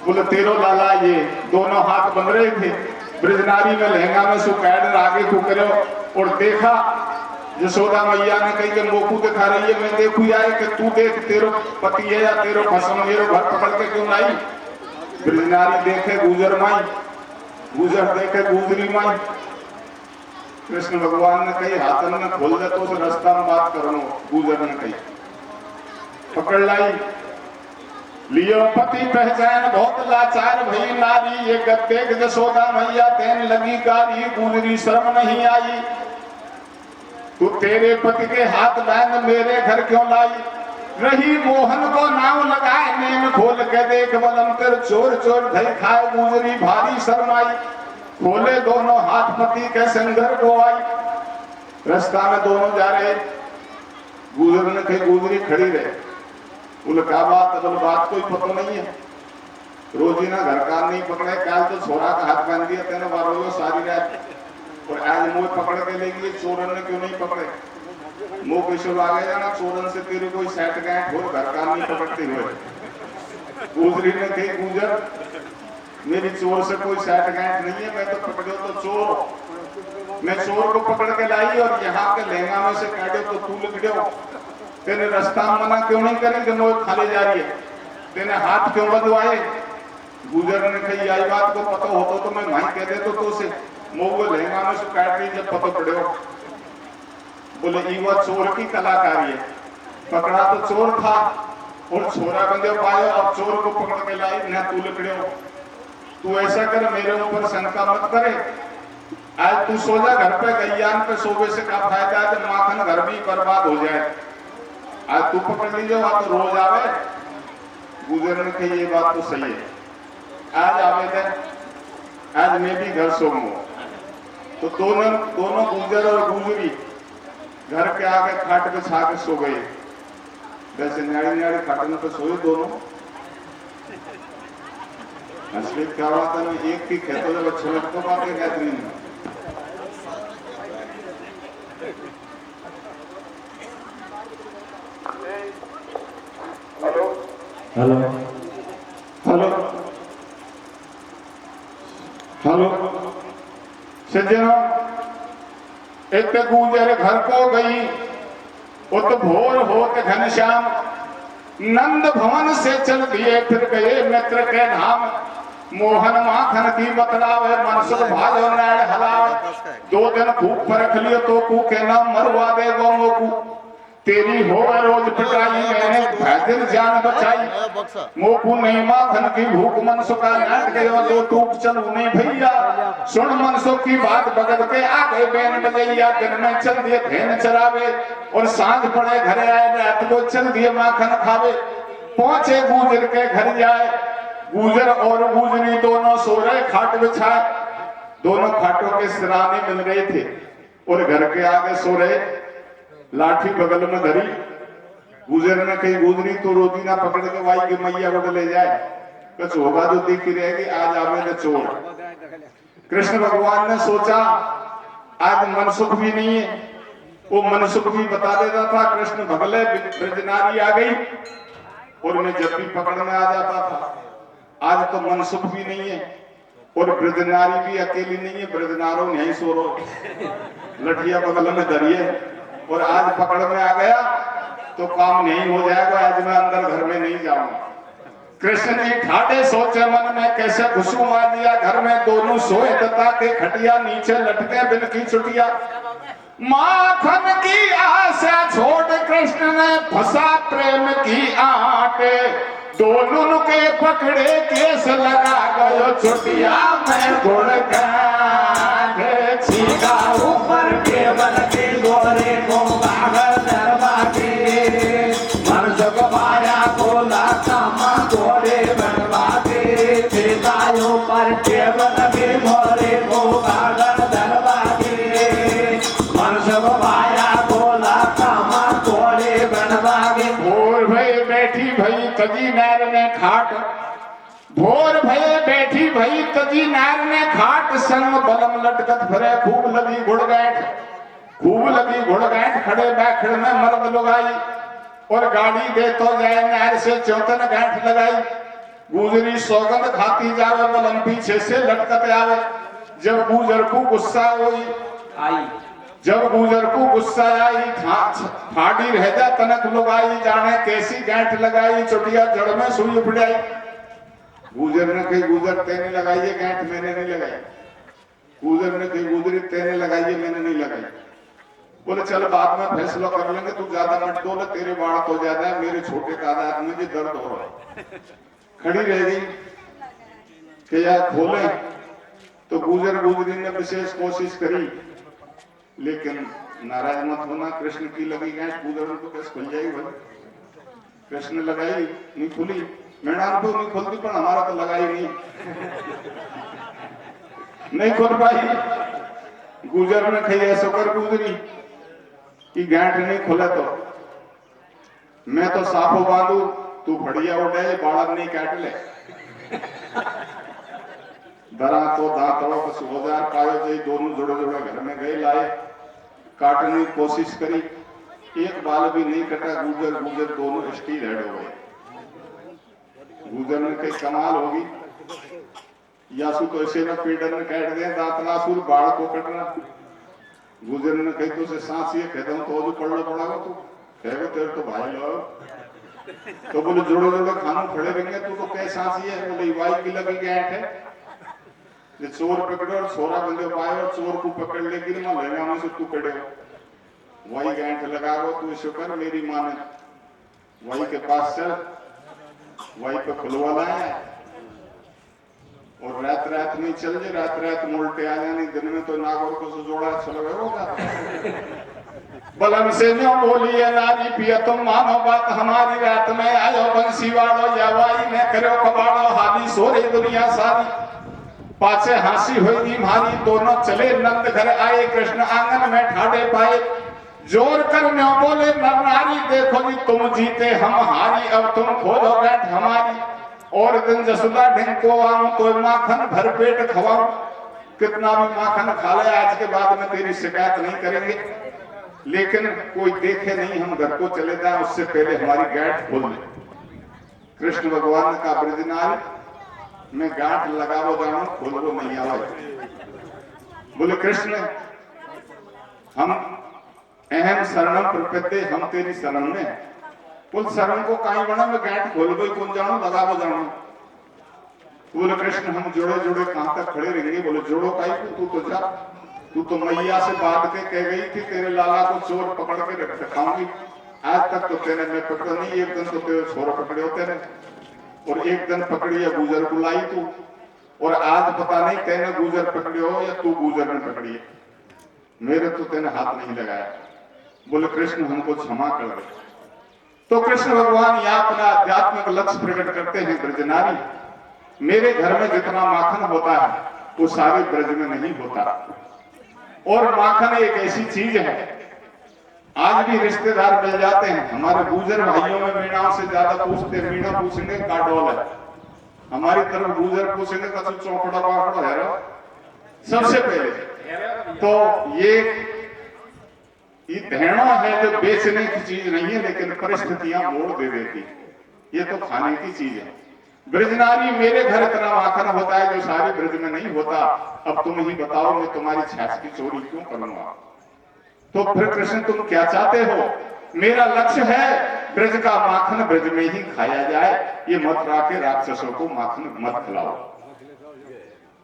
बोले तेरो लाला। ये दोनों हाथ बंध रहे थे, ब्रजनारी में लहंगा में सुकैड आगे को करो और देखा। जसोदा मैया ने कही कि मोकू दिखा रही है, मैं देखू आए कि तू देख तेरो पति है या तेरो फसम मेरो घर पकड़ के क्यों लाई? ब्रजनारी देखे गुजर माई, गुजर देखे गुजरी माई। कृष्ण भगवान ने कही हाथन में खोल दे तो उस रास्ता में बात करो। गुजर ने कही पकड़ लाई। लियो पति पहचान बहुत लाचार भई नारी, ये गद्देख जसोदा मैया तेन लगी गारी। गुजरी शर्म नहीं आई, तू तेरे पति के हाथ बांध मेरे घर क्यों लाई? रही मोहन को नाम लगाए, नेम खोल के देख बलम कर चोर चोर धई खाए। गुजरी भारी शर्माई, खोले दोनों हाथ पति के संगर को आई। रास्ता में दोनों जा रहे, गुजर ने कही गुजरी खड़ी रहे। बोले क्या बात? बोले बात कोई पता नहीं है, रोजी ना घर का नहीं पकड़े, कल तो छोरा का हाथ बांध दिया तेने बारो सारी रात, और आज मुझे पकड़ के ले गए। चोरन ने क्यों नहीं पकड़े? मुँह कैसे आ गया ना, चोरन से तेरे कोई सेट गए हो, घर का नहीं पकड़ते हुए। गुजरी ने कही गुजर मेरी चोर से कोई सेट गांठ नहीं है, मैं तो पकड़ो तो चोर, मैं चोर को पकड़ के लाई और यहाँ के लहंगा में से काटो तो तू लिखड़ो। तेने रास्ता मना क्यों नहीं करेंगे? मोह खाली जा रही है, तेने हाथ क्यों बंधवाए? गुजर ने कही आई बात को पता होता तो मैं वहीं कह देता तो उसे मोह लहंगा में से काट रही जब पता पड़े। बोले ये चोर की कलाकारी है, पकड़ा तो चोर था और छोरा बंदे पायो, अब चोर को पकड़ के लाई न तू लिखड़ो। तू ऐसा कर, मेरे ऊपर शंका मत करे, आज तू सो जा घर पे, गैयान पे सोवे से क्या फायदा है जब माखन घर भी बर्बाद हो जाए। आज तू पकड़ लीजिए, वहां तो रोज आवे। गुजर ने कही ये बात तो सही है, आज आवे थे, आज मैं भी घर सोऊंगा। तो दोनों गुजर और गुजरी घर के आगे खाट पे छा के सो गए। वैसे न्याड़ी न्याड़ी खाटन पे सोए दोनों। असली क्या बात है, एक की खेतों जब अच्छे लगते बातें कहती नहीं। हेलो हेलो हेलो हेलो सज्जनों, एक गुजर घर को गई, उत भोर होत घनश्याम नंद भवन से चल दिए, फिर गए मित्र के धाम। मोहन माखन की बतलावे, मनसुख भाजो नैण हलावे। 2 दिन खूब परख लियो तो कू के नाम मरवा दे गो को। तेरी हो रोज पिटाई, मैंने भैदिन जान बचाई। मोकू नहीं माखन की भूख, मनसुखा नाट गयो 2 टूक चलू नहीं भैया। सुन मनसुख की बात बगल के आ गए बैन बजैया। दिन में चल दिए धेन चरावे, और सांझ पड़े घरे आए, रात को चल दिए माखन खावे। पहुंचे गुजर के घर जाए, गुजर और गुजरी दोनों सो रहे खाट बिछाए। दोनों खाटों के सिराने मिल रहे थे और घर के आगे सो रहे, लाठी बगल में धरी। गुजर ने कही गुजरी तो रोजी ना पकड़ के वाई की मैया को ले जाए, कुछ होगा जो दिख रहेगी, आज आवे तो चोर। कृष्ण भगवान ने सोचा आज मनसुख भी नहीं है, वो मनसुख भी बता देता था। कृष्ण भगले ब्रजनारी आ गई और मैं जब भी पकड़ने आ जाता था। आज तो मनसुख भी नहीं है और ब्रजनारी भी अकेली नहीं है, ब्रजनारों नहीं सो रो, लठिया बगल में धरिए। और आज पकड़ में आ गया तो काम नहीं हो जाएगा, आज मैं अंदर घर में नहीं जाऊंगा। कृष्ण ने ठाटे सोचे मन में, कैसे घुसू मार दिया घर में। दोनों सोए दत्ता के खटिया, नीचे लटके बिन की छुटिया। माखन की आशा छोड़ कृष्ण ने फंसा प्रेम की आटे। दोनों के पकड़े केस लगा गयो छुटिया में गुड़ छीका ऊपर केवल के गोरे को बागर दरबा के। मनसुख माया खोला कामा गोरे बनवा के। छीकाओ पर केवल के गोरे को बागर दरबा के। मनसुख माया खोला कामा गोरे बनवा के। भोर भई बैठी भई तजी नैर ने खाट, भोर भये बैठी भई तजी नैर ने खाट। संग बलम लटकत फिरे, खूब लगी घुड़गैठ, खूब लगी घुड़गैठ। खड़े बैठड़ में मर्द लुगाई, और गाड़ी दे तो जाए नहर से चौतन गांठ लगाई। गुजरी सौगंध खाती जावे, बलम पीछे से लटकत आवे। जब गुजर को गुस्सा आई, जब गुजर को गुस्सा आई, फाड़ी रह जा तनक लुगाई। जाने कैसी गांठ लगाई, चुटिया जड़ में सुई उपड़ाई। गुजर ने कही गुजर तेने लगाई है गांठ, मैंने नहीं लगाई। गुजर ने कही गुजरी तेने लगाई है, मैंने नहीं लगाई। बोले चल बाद में फैसला कर लेंगे, तू ज्यादा मत डोल, तेरे बाढ़ तो ज्यादा है, मेरे छोटे तादाद में भी दर्द हो रहा है। खड़ी रह गई कि यार खोले, तो गुजर गुजरी ने विशेष कोशिश करी, लेकिन नाराज मत होना, कृष्ण की लगी गांठ, गुजर तो कैसे खुल जाएगी भाई। कृष्ण लगाई नहीं खुली, मैदान तो नहीं खुलती, पर हमारा तो लगाई नहीं खुल पाई। गुजर ने कही ऐसा कर गुजरी कि गांठ नहीं खुले तो मैं तो साफो बांधू, तू बढ़िया उड़े, बाड़ा नहीं काट ले। दरा तो दांतों बस औजार पायो जाई, दोनों जोड़े जोड़े घर में गए, लाए, काटने की कोशिश करी, एक बाल भी नहीं कटा। गुजर गुजर दोनों स्टील हेड हो गए। गुजर ने कही कमाल होगी, यासु तो ऐसे न पीडर ने काट दे, दांतलासुर बाढ़ को कटना। गुजर ने कही तो से सांस ये कहता हूं तो पड़ना पड़ेगा, तू कहेगा तेरे तो भाई लो। तो बोले जोड़े जोड़े खानों खड़े रहेंगे, तू तो क्या सांस ये है। बोले वाई की लगी गांठ है, चोर पकड़े और छोरा बंदे पाए, और चोर को पकड़ लेगी ना लेगा में से तू कड़ेगा, वही गांठ लगाओ। तू शुक्र मेरी माँ ने वही के पास चल, वही पे खुलवाना है, और रात रात नहीं चल जे, रात रात में उल्टे आ जाने, दिन में तो नागौर को जोड़ा चल गए होगा। बलम से न्यो बोली है नारी पिया तुम मानो बात हमारी, रात में आयो बंसी वालो यावाई ने करो कबाड़ो हाली सोरे दुनिया सारी। पाछे हंसी हुई मारी दोनों चले नंद घर आए, कृष्ण आंगन में ठाड़े पाए। जोर कर न्यो बोले नर नारी देखो जी तुम जीते हम हारी, अब तुम खोलो बैठ हमारी। और दिन जसुदा ढिंको आऊं तो माखन भर पेट खवाऊं, कितना भी माखन खा ले आज के बाद में तेरी शिकायत नहीं करेंगे, लेकिन कोई देखे नहीं हम घर को चले जाए उससे पहले हमारी गांठ खोल ले। कृष्ण भगवान का ब्रजनाल में गांठ लगावो जाऊं खोलवो नहीं आवे। बोले कृष्ण हम अहम शरणम प्रपद्ये, हम तेरी शरण में। बोल शरण को काई बना में गांठ खोल गई कौन जानू लगावो जानू। बोले कृष्ण हम जोड़े जोड़े कहां तक खड़े रहेंगे। बोले जोड़ो काई तू तो जा, तू तो मैया से बात के कह गई थी तेरे लाला को चोर पकड़ के रखाऊंगी, आज तक तो तेरे मैं पकड़ नहीं, एक दिन तो तेरे छोर पकड़े होते ने, और एक दिन पकड़ी है गुजर बुलाई तू, और आज पता नहीं तेने गुजर पकड़ी हो या तू गुजर ने पकड़ी है, मेरे तो तेने हाथ नहीं लगाया। बोले कृष्ण हमको क्षमा कर दे। तो कृष्ण भगवान यहाँ अपना आध्यात्मिक लक्ष्य प्रकट करते हैं, ब्रजनारी मेरे घर में जितना माखन होता है वो सारे ब्रज में नहीं होता, और माखन एक ऐसी चीज है आज भी रिश्तेदार मिल जाते हैं। हमारे गुजर भाइयों में मीणाओं से ज्यादा पूछते, मीणा पूछेंगे का डोल है, हमारी तरफ गुजर पूछेंगे का चौपड़ा पापड़ा है सबसे पहले। तो ये भेड़ो है जो बेचने की चीज नहीं है, लेकिन परिस्थितियां मोड़ दे देती, ये तो खाने की चीज है। ब्रजनारी मेरे घर इतना माखन होता है जो सारे ब्रज में नहीं होता, अब तुम ही बताओ मैं तुम्हारी छाछ की चोरी क्यों करूंगा। तो फिर कृष्ण तुम क्या चाहते हो। मेरा लक्ष्य है ब्रज का माखन ब्रज में ही खाया जाए, ये मथुरा के राक्षसों को माखन मत खिलाओ।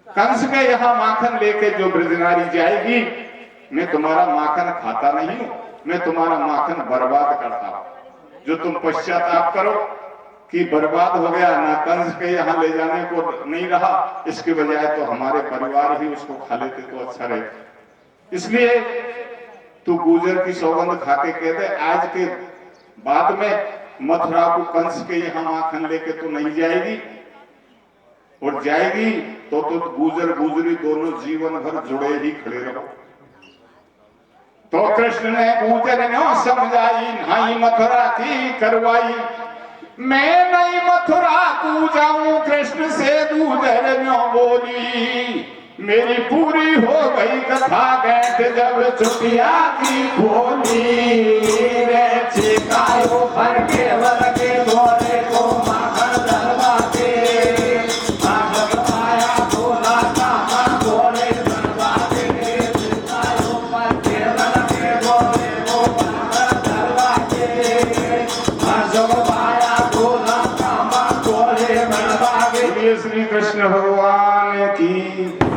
कंस के यहाँ माखन लेके जो ब्रजनारी जाएगी, मैं तुम्हारा माखन खाता नहीं हूं, मैं तुम्हारा माखन बर्बाद करता हूं। जो तुम पश्चाताप करो कि बर्बाद हो गया ना, कंस के यहाँ ले जाने को नहीं रहा, इसके बजाय तो हमारे परिवार ही उसको खा लेते तो अच्छा रहे। इसलिए तू गुजर की सौगंध खा के कह दे आज के बाद में मथुरा को कंस के यहाँ माखन लेके तो नहीं जाएगी, और जाएगी तो गुजर गुजरी दोनों जीवन भर जुड़े ही खड़े रहो। तो कृष्ण ने गुजर ने समझाई नहीं मथुरा की करवाई, मैं नहीं मथुरा को जाऊं कृष्ण से गुजर न्यो बोली। मेरी पूरी हो गई कथा गैठ जब चुटिया की बोली। रे चिकायो भर के वर के घोड़े को माखन डलवा के, माखन आया भोला का घोड़े डलवा के। चिकायो भर के वर के घोड़े को माखन डलवा के, माखन आया भोला का घोड़े डलवा के। श्री कृष्ण भगवान की